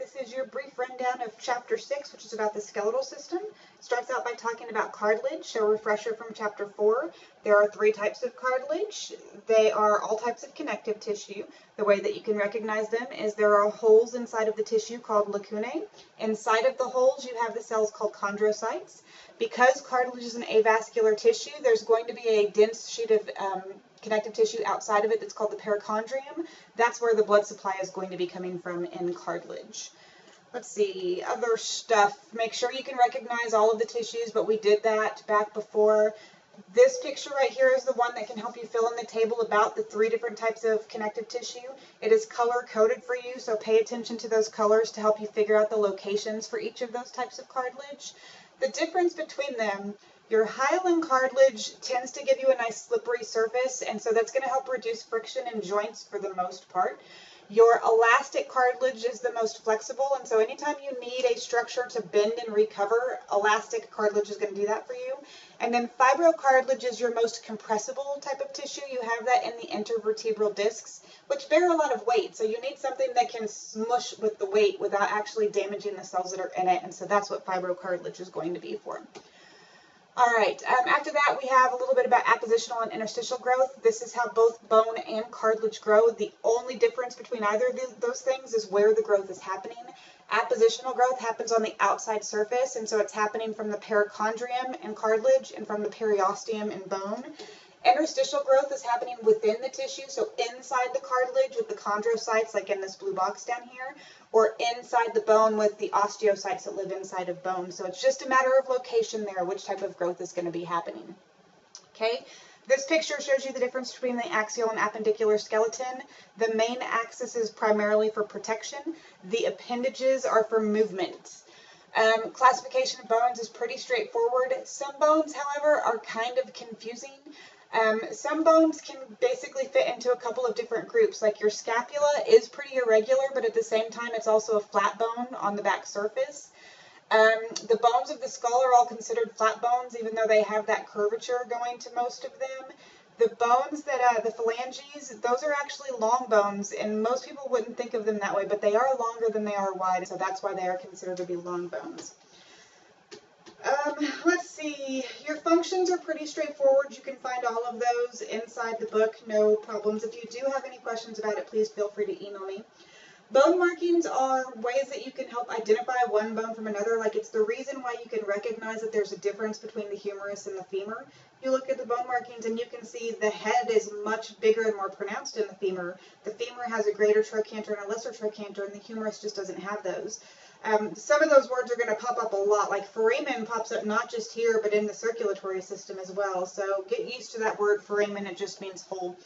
This is your brief rundown of Chapter 6, which is about the skeletal system. It starts out by talking about cartilage, so a refresher from Chapter 4. There are 3 types of cartilage. They are all types of connective tissue. The way that you can recognize them is there are holes inside of the tissue called lacunae. Inside of the holes, you have the cells called chondrocytes. Because cartilage is an avascular tissue, there's going to be a dense sheet of connective tissue outside of it that's called the perichondrium. That's where the blood supply is going to be coming from in cartilage. Let's see, other stuff. Make sure you can recognize all of the tissues, but we did that back before. This picture right here is the one that can help you fill in the table about the 3 different types of connective tissue. It is color-coded for you, so pay attention to those colors to help you figure out the locations for each of those types of cartilage. The difference between them, your hyaline cartilage tends to give you a nice slippery surface, and so that's going to help reduce friction in joints for the most part. Your elastic cartilage is the most flexible, and so anytime you need a structure to bend and recover, elastic cartilage is going to do that for you. And then fibrocartilage is your most compressible type of tissue. You have that in the intervertebral discs, which bear a lot of weight, so you need something that can smush with the weight without actually damaging the cells that are in it, and so that's what fibrocartilage is going to be for. All right, after that we have a little bit about appositional and interstitial growth. This is how both bone and cartilage grow. The only difference between either of those things is where the growth is happening. Appositional growth happens on the outside surface, and so it's happening from the perichondrium in cartilage and from the periosteum in bone. Interstitial growth is happening within the tissue, so inside the cartilage with the chondrocytes, like in this blue box down here, or inside the bone with the osteocytes that live inside of bone. So it's just a matter of location there, which type of growth is going to be happening. Okay, this picture shows you the difference between the axial and appendicular skeleton. The main axis is primarily for protection. The appendages are for movement. Classification of bones is pretty straightforward. Some bones, however, are kind of confusing. Some bones can basically fit into a couple of different groups, like your scapula is pretty irregular, but at the same time it's also a flat bone on the back surface. The bones of the skull are all considered flat bones, even though they have that curvature going to most of them. The bones that, the phalanges, those are actually long bones, and most people wouldn't think of them that way, but they are longer than they are wide, so that's why they are considered to be long bones. Let's see, your functions are pretty straightforward. You can find all of those inside the book, no problems. If you do have any questions about it, please feel free to email me. Bone markings are ways that you can help identify one bone from another, like it's the reason why you can recognize that there's a difference between the humerus and the femur. You look at the bone markings and you can see the head is much bigger and more pronounced in the femur. The femur has a greater trochanter and a lesser trochanter, and the humerus just doesn't have those. Some of those words are going to pop up a lot, like foramen pops up not just here, but in the circulatory system as well. So get used to that word foramen, it just means hole.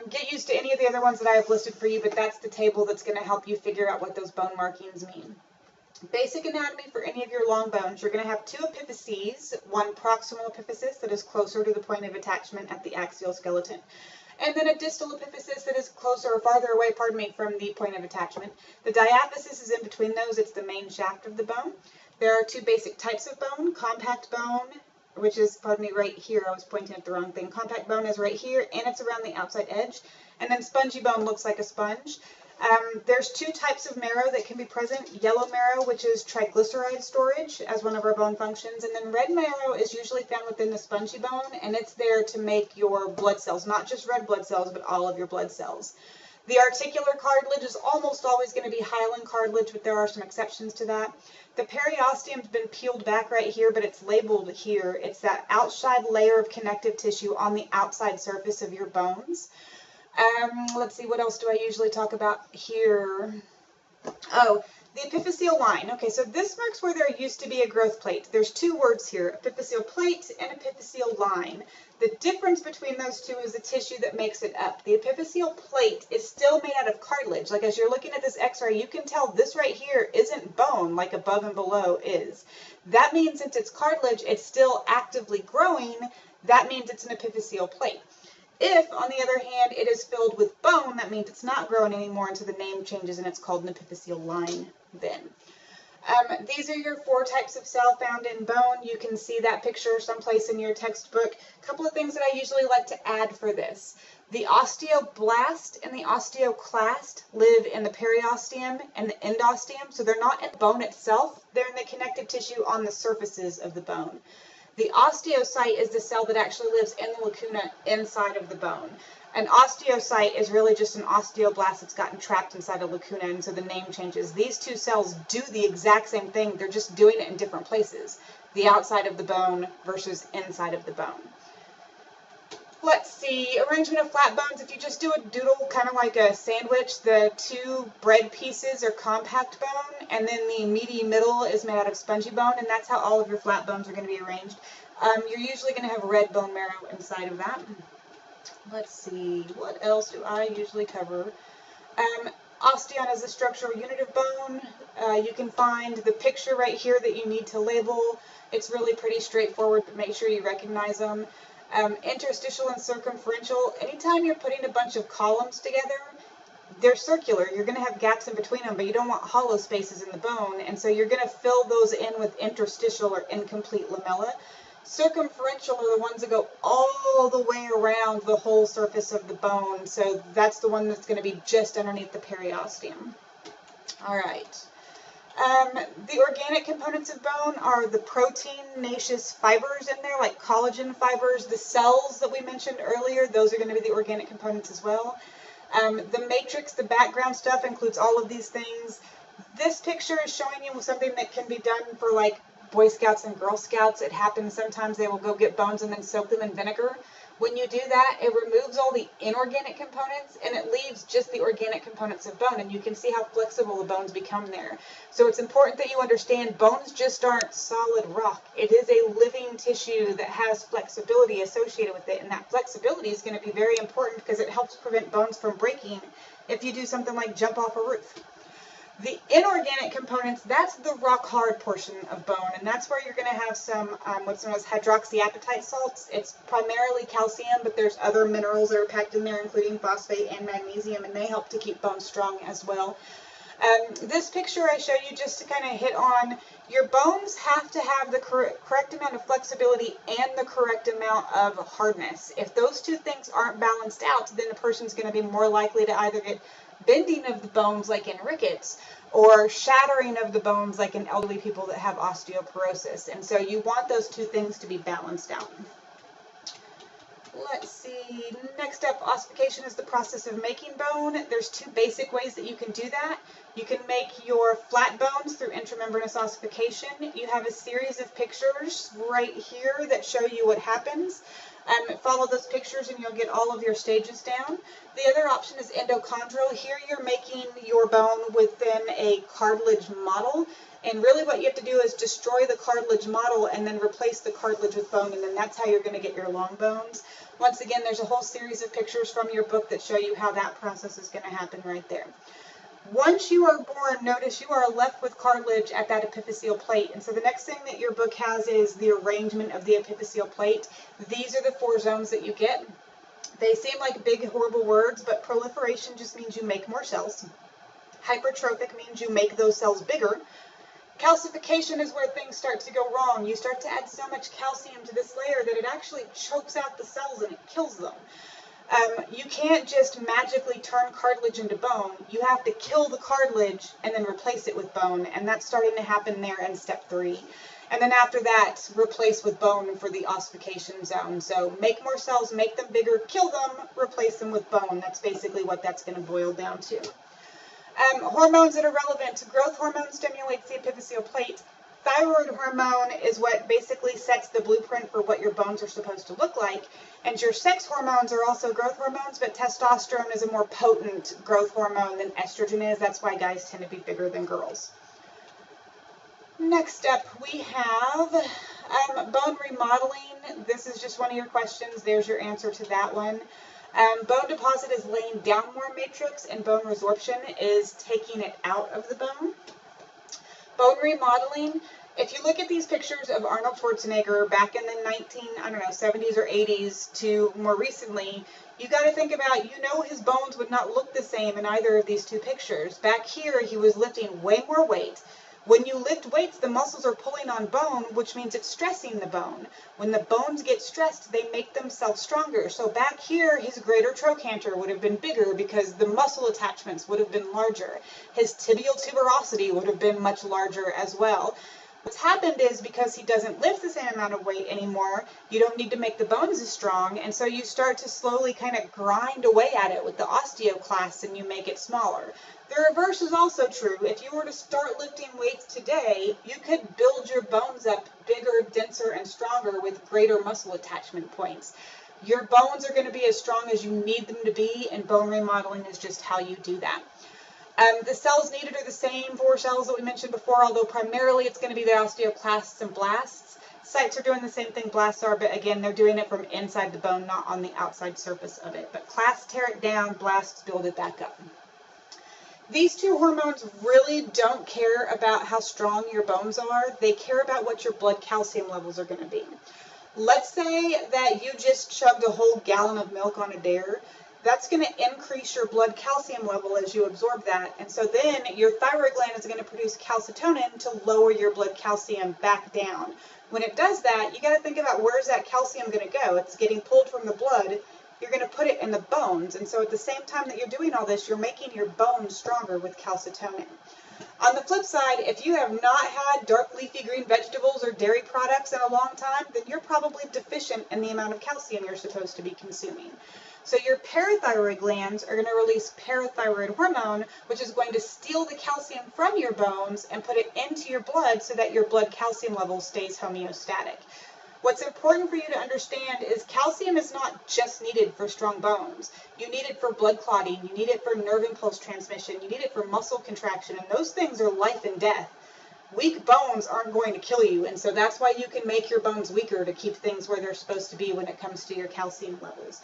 Get used to any of the other ones that I have listed for you, but that's the table that's going to help you figure out what those bone markings mean. Basic anatomy for any of your long bones, you're going to have 2 epiphyses, one proximal epiphysis that is closer to the point of attachment at the axial skeleton, and then a distal epiphysis that is closer or farther away, from the point of attachment. The diaphysis is in between those. It's the main shaft of the bone. There are 2 basic types of bone, compact bone, which is, right here, I was pointing at the wrong thing. Compact bone is right here, and it's around the outside edge. And then spongy bone looks like a sponge. There's 2 types of marrow that can be present. Yellow marrow, which is triglyceride storage as one of our bone functions, and then red marrow is usually found within the spongy bone, and it's there to make your blood cells, not just red blood cells, but all of your blood cells. The articular cartilage is almost always going to be hyaline cartilage, but there are some exceptions to that. The periosteum's been peeled back right here, but it's labeled here. It's that outside layer of connective tissue on the outside surface of your bones. Let's see, what else do I usually talk about here? Oh, the epiphyseal line. Okay, so this marks where there used to be a growth plate. There's 2 words here, epiphyseal plate and epiphyseal line. The difference between those 2 is the tissue that makes it up. The epiphyseal plate is still made out of cartilage. Like as you're looking at this x-ray, you can tell this right here isn't bone like above and below is. That means since it's cartilage, it's still actively growing. That means it's an epiphyseal plate. If, on the other hand, it is filled with bone, that means it's not growing anymore, and so the name changes and it's called an epiphyseal line then. These are your 4 types of cell found in bone. You can see that picture someplace in your textbook. A couple of things that I usually like to add for this. The osteoblast and the osteoclast live in the periosteum and the endosteum, so they're not in the bone itself, they're in the connective tissue on the surfaces of the bone. The osteocyte is the cell that actually lives in the lacuna inside of the bone. An osteocyte is really just an osteoblast that's gotten trapped inside a lacuna, and so the name changes. These two cells do the exact same thing, they're just doing it in different places. The outside of the bone versus inside of the bone. Let's see, arrangement of flat bones. If you just do a doodle, kind of like a sandwich, the two bread pieces are compact bone, and then the meaty middle is made out of spongy bone, and that's how all of your flat bones are going to be arranged. You're usually going to have red bone marrow inside of that. Let's see, what else do I usually cover? Osteon is a structural unit of bone. You can find the picture right here that you need to label. It's really pretty straightforward, but make sure you recognize them. Interstitial and circumferential, anytime you're putting a bunch of columns together, they're circular. You're going to have gaps in between them, but you don't want hollow spaces in the bone, and so you're going to fill those in with interstitial or incomplete lamella. Circumferential are the ones that go all the way around the whole surface of the bone, so that's the one that's going to be just underneath the periosteum. All right. The organic components of bone are the proteinaceous fibers in there, like collagen fibers. The cells that we mentioned earlier, those are going to be the organic components as well. The matrix, the background stuff, includes all of these things. This picture is showing you something that can be done for like Boy Scouts and Girl Scouts. It happens sometimes they will go get bones and then soak them in vinegar. When you do that, it removes all the inorganic components and it leaves just the organic components of bone, and you can see how flexible the bones become there. So it's important that you understand bones just aren't solid rock. It is a living tissue that has flexibility associated with it, and that flexibility is going to be very important because it helps prevent bones from breaking if you do something like jump off a roof. The inorganic components, that's the rock hard portion of bone, and that's where you're going to have some what's known as hydroxyapatite salts. It's primarily calcium, but there's other minerals that are packed in there, including phosphate and magnesium, and they help to keep bones strong as well. This picture I showed you just to kind of hit on, your bones have to have the correct amount of flexibility and the correct amount of hardness. If those two things aren't balanced out, then a person's going to be more likely to either get bending of the bones like in rickets or shattering of the bones like in elderly people that have osteoporosis. And so you want those two things to be balanced out. Let's see, next up, ossification is the process of making bone. There's two basic ways that you can do that. You can make your flat bones through intramembranous ossification. You have a series of pictures right here that show you what happens. Follow those pictures and you'll get all of your stages down. The other option is endochondral. Here you're making your bone within a cartilage model. And really what you have to do is destroy the cartilage model and then replace the cartilage with bone, and then that's how you're going to get your long bones. Once again, there's a whole series of pictures from your book that show you how that process is going to happen right there. Once you are born, notice you are left with cartilage at that epiphyseal plate. And so the next thing that your book has is the arrangement of the epiphyseal plate. These are the 4 zones that you get. They seem like big, horrible words, but proliferation just means you make more cells. Hypertrophic means you make those cells bigger. Calcification is where things start to go wrong. You start to add so much calcium to this layer that it actually chokes out the cells and it kills them. You can't just magically turn cartilage into bone. You have to kill the cartilage and then replace it with bone, and that's starting to happen there in step 3. And then after that, replace with bone for the ossification zone. So make more cells, make them bigger, kill them, replace them with bone. That's basically what that's going to boil down to. Hormones that are relevant. Growth hormone stimulates the epiphyseal plate. Thyroid hormone is what basically sets the blueprint for what your bones are supposed to look like. And your sex hormones are also growth hormones, but testosterone is a more potent growth hormone than estrogen is. That's why guys tend to be bigger than girls. Next up, we have bone remodeling. This is just one of your questions. There's your answer to that one. Bone deposit is laying down more matrix, and bone resorption is taking it out of the bone. Bone remodeling, if you look at these pictures of Arnold Schwarzenegger back in the 70s or 80s to more recently, you got to think about, his bones would not look the same in either of these two pictures. Back here, he was lifting way more weight. When you lift weights, the muscles are pulling on bone, which means it's stressing the bone. When the bones get stressed, they make themselves stronger. So back here, his greater trochanter would have been bigger because the muscle attachments would have been larger. His tibial tuberosity would have been much larger as well. What's happened is because he doesn't lift the same amount of weight anymore, you don't need to make the bones as strong, and so you start to slowly kind of grind away at it with the osteoclasts and you make it smaller. The reverse is also true. If you were to start lifting weights today, you could build your bones up bigger, denser, and stronger with greater muscle attachment points. Your bones are going to be as strong as you need them to be, and bone remodeling is just how you do that. The cells needed are the same 4 cells that we mentioned before, although primarily it's going to be the osteoclasts and blasts. Cysts are doing the same thing blasts are, but again, they're doing it from inside the bone, not on the outside surface of it. But clasts tear it down, blasts build it back up. These 2 hormones really don't care about how strong your bones are. They care about what your blood calcium levels are going to be. Let's say that you just chugged a whole gallon of milk on a dare. That's going to increase your blood calcium level as you absorb that. And so then your thyroid gland is going to produce calcitonin to lower your blood calcium back down. When it does that, you got to think about where's that calcium going to go. It's getting pulled from the blood. You're going to put it in the bones. And so at the same time that you're doing all this, you're making your bones stronger with calcitonin. On the flip side, if you have not had dark leafy green vegetables or dairy products in a long time, then you're probably deficient in the amount of calcium you're supposed to be consuming. So your parathyroid glands are going to release parathyroid hormone, which is going to steal the calcium from your bones and put it into your blood so that your blood calcium level stays homeostatic. What's important for you to understand is calcium is not just needed for strong bones. You need it for blood clotting, you need it for nerve impulse transmission, you need it for muscle contraction, and those things are life and death. Weak bones aren't going to kill you, and so that's why you can make your bones weaker to keep things where they're supposed to be when it comes to your calcium levels.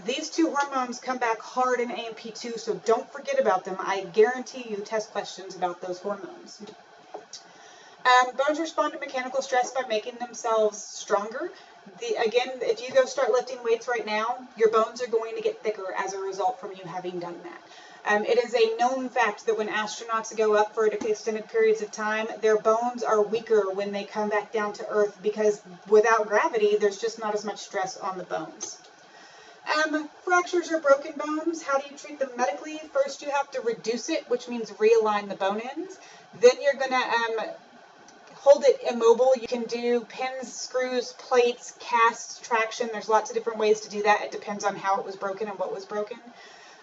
These 2 hormones come back hard in A&P2, so don't forget about them. I guarantee you test questions about those hormones. Bones respond to mechanical stress by making themselves stronger. Again, if you go start lifting weights right now, your bones are going to get thicker as a result from you having done that. It is a known fact that when astronauts go up for extended periods of time, their bones are weaker when they come back down to Earth because without gravity, there's just not as much stress on the bones. Fractures or broken bones, how do you treat them medically? First, you have to reduce it, which means realign the bone ends. Then you're going to hold it immobile. You can do pins, screws, plates, casts, traction. There's lots of different ways to do that. It depends on how it was broken and what was broken.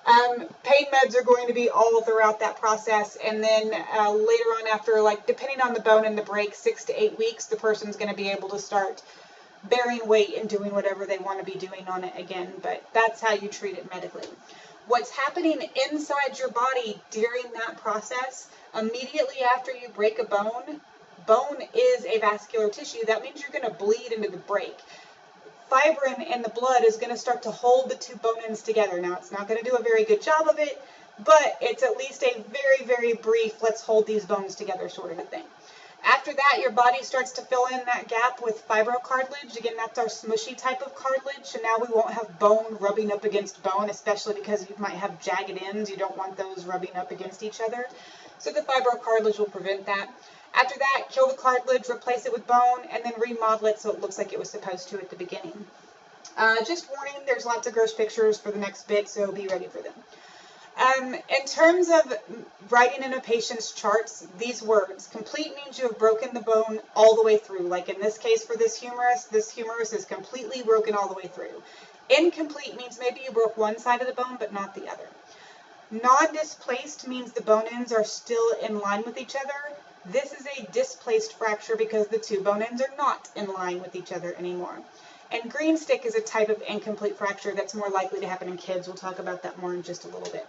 Pain meds are going to be all throughout that process, and then later on after, depending on the bone and the break, 6 to 8 weeks, the person's going to be able to start bearing weight and doing whatever they want to be doing on it again, but that's how you treat it medically. What's happening inside your body during that process, immediately after you break a bone is a vascular tissue. That means you're going to bleed into the break. Fibrin in the blood is going to start to hold the 2 bone ends together. Now, it's not going to do a very good job of it, but it's at least a very, very brief, let's hold these bones together sort of a thing. After that, your body starts to fill in that gap with fibrocartilage. Again, that's our smushy type of cartilage, so now we won't have bone rubbing up against bone, especially because you might have jagged ends. You don't want those rubbing up against each other. So the fibrocartilage will prevent that. After that, kill the cartilage, replace it with bone, and then remodel it so it looks like it was supposed to at the beginning. Just warning, there's lots of gross pictures for the next bit, so be ready for them. In terms of writing in a patient's charts, these words, complete means you have broken the bone all the way through. Like in this case for this humerus is completely broken all the way through. Incomplete means maybe you broke one side of the bone, but not the other. Non-displaced means the bone ends are still in line with each other. This is a displaced fracture because the 2 bone ends are not in line with each other anymore. And green stick is a type of incomplete fracture that's more likely to happen in kids. We'll talk about that more in just a little bit.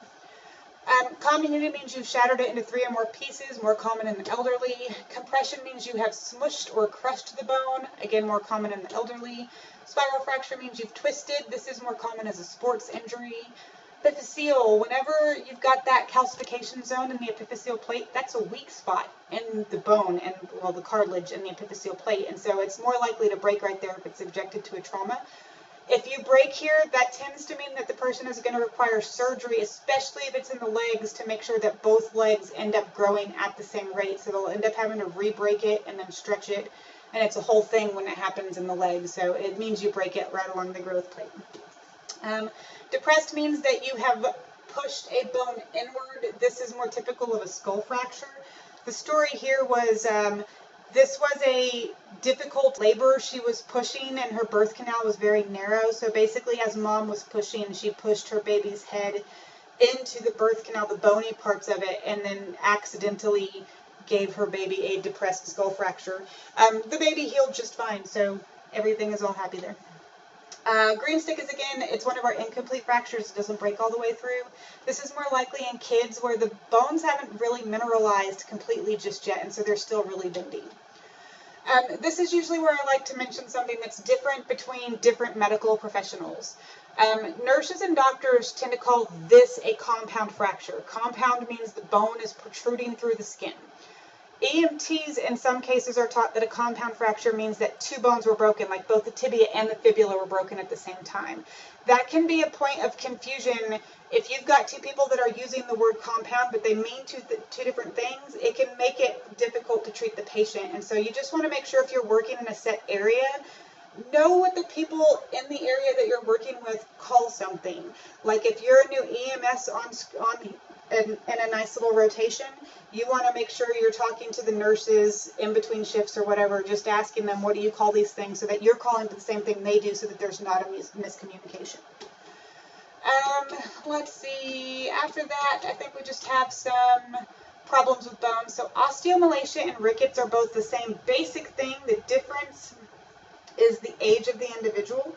Comminuted means you've shattered it into 3 or more pieces, more common in the elderly. Compression means you have smushed or crushed the bone, again more common in the elderly. Spiral fracture means you've twisted. This is more common as a sports injury. Epiphyseal, whenever you've got that calcification zone in the epiphyseal plate, that's a weak spot in the bone and, the cartilage in the epiphyseal plate, and so it's more likely to break right there if it's subjected to a trauma. If you break here, that tends to mean that the person is going to require surgery, especially if it's in the legs, to make sure that both legs end up growing at the same rate. So they'll end up having to re-break it and then stretch it. And it's a whole thing when it happens in the legs. So it means you break it right along the growth plate. Depressed means that you have pushed a bone inward. This is more typical of a skull fracture. The story here was this was a difficult labor. She was pushing and her birth canal was very narrow. So basically as mom was pushing, she pushed her baby's head into the birth canal, the bony parts of it, and then accidentally gave her baby a depressed skull fracture. The baby healed just fine, so everything is all happy there. Green stick is, again, it's one of our incomplete fractures. It doesn't break all the way through. This is more likely in kids where the bones haven't really mineralized completely just yet, and so they're still really bendy. This is usually where I like to mention something that's different between different medical professionals. Nurses and doctors tend to call this a compound fracture. Compound means the bone is protruding through the skin. EMTs in some cases are taught that a compound fracture means that two bones were broken, like both the tibia and the fibula were broken at the same time. That can be a point of confusion. If you've got two people that are using the word compound, but they mean two different things, it can make it difficult to treat the patient. And so you just want to make sure if you're working in a set area, know what the people in the area that you're working with call something. Like if you're a new EMS in a nice little rotation, you want to make sure you're talking to the nurses in between shifts or whatever, just asking them, what do you call these things, so that you're calling the same thing they do, so that there's not a miscommunication. Let's see, after that, I think we just have some problems with bones. So osteomalacia and rickets are both the same basic thing. The difference is the age of the individual.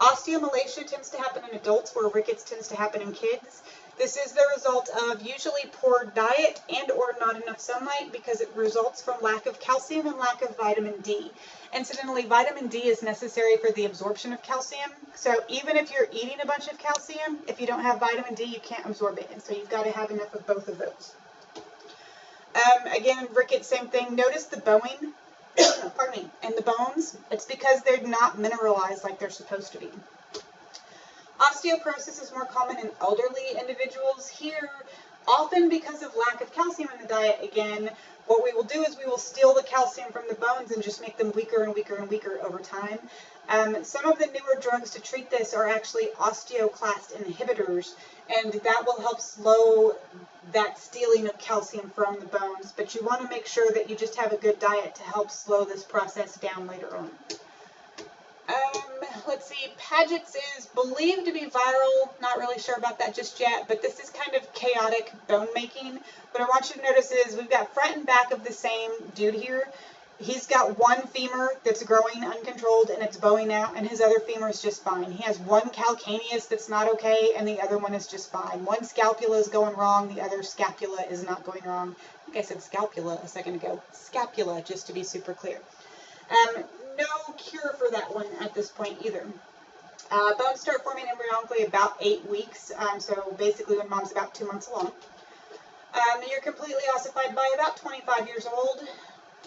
Osteomalacia tends to happen in adults, where rickets tends to happen in kids. This is the result of usually poor diet and or not enough sunlight, because it results from lack of calcium and lack of vitamin D. Incidentally, vitamin D is necessary for the absorption of calcium. So even if you're eating a bunch of calcium, if you don't have vitamin D, you can't absorb it. And so you've got to have enough of both of those. Again, rickets, same thing. Notice the bowing, pardon me, and the bones. It's because they're not mineralized like they're supposed to be. Osteoporosis is more common in elderly individuals. Here, often because of lack of calcium in the diet, again, what we will do is we will steal the calcium from the bones and just make them weaker and weaker and weaker over time. Some of the newer drugs to treat this are actually osteoclast inhibitors, and that will help slow that stealing of calcium from the bones. But you want to make sure that you just have a good diet to help slow this process down later on. Let's see, Paget's is believed to be viral. Not really sure about that just yet, but this is kind of chaotic bone making. What I want you to notice is we've got front and back of the same dude here. He's got one femur that's growing uncontrolled and it's bowing out, and his other femur is just fine. He has one calcaneus that's not okay, and the other one is just fine. One scapula is going wrong, the other scapula is not going wrong. I think I said scapula a second ago. Scapula, just to be super clear. No cure for that one at this point either. Bones start forming embryonically about 8 weeks, so basically when mom's about 2 months along. You're completely ossified by about 25 years old.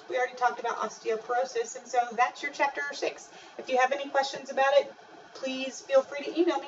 We already talked about osteoporosis, and so that's your chapter 6. If you have any questions about it, please feel free to email me.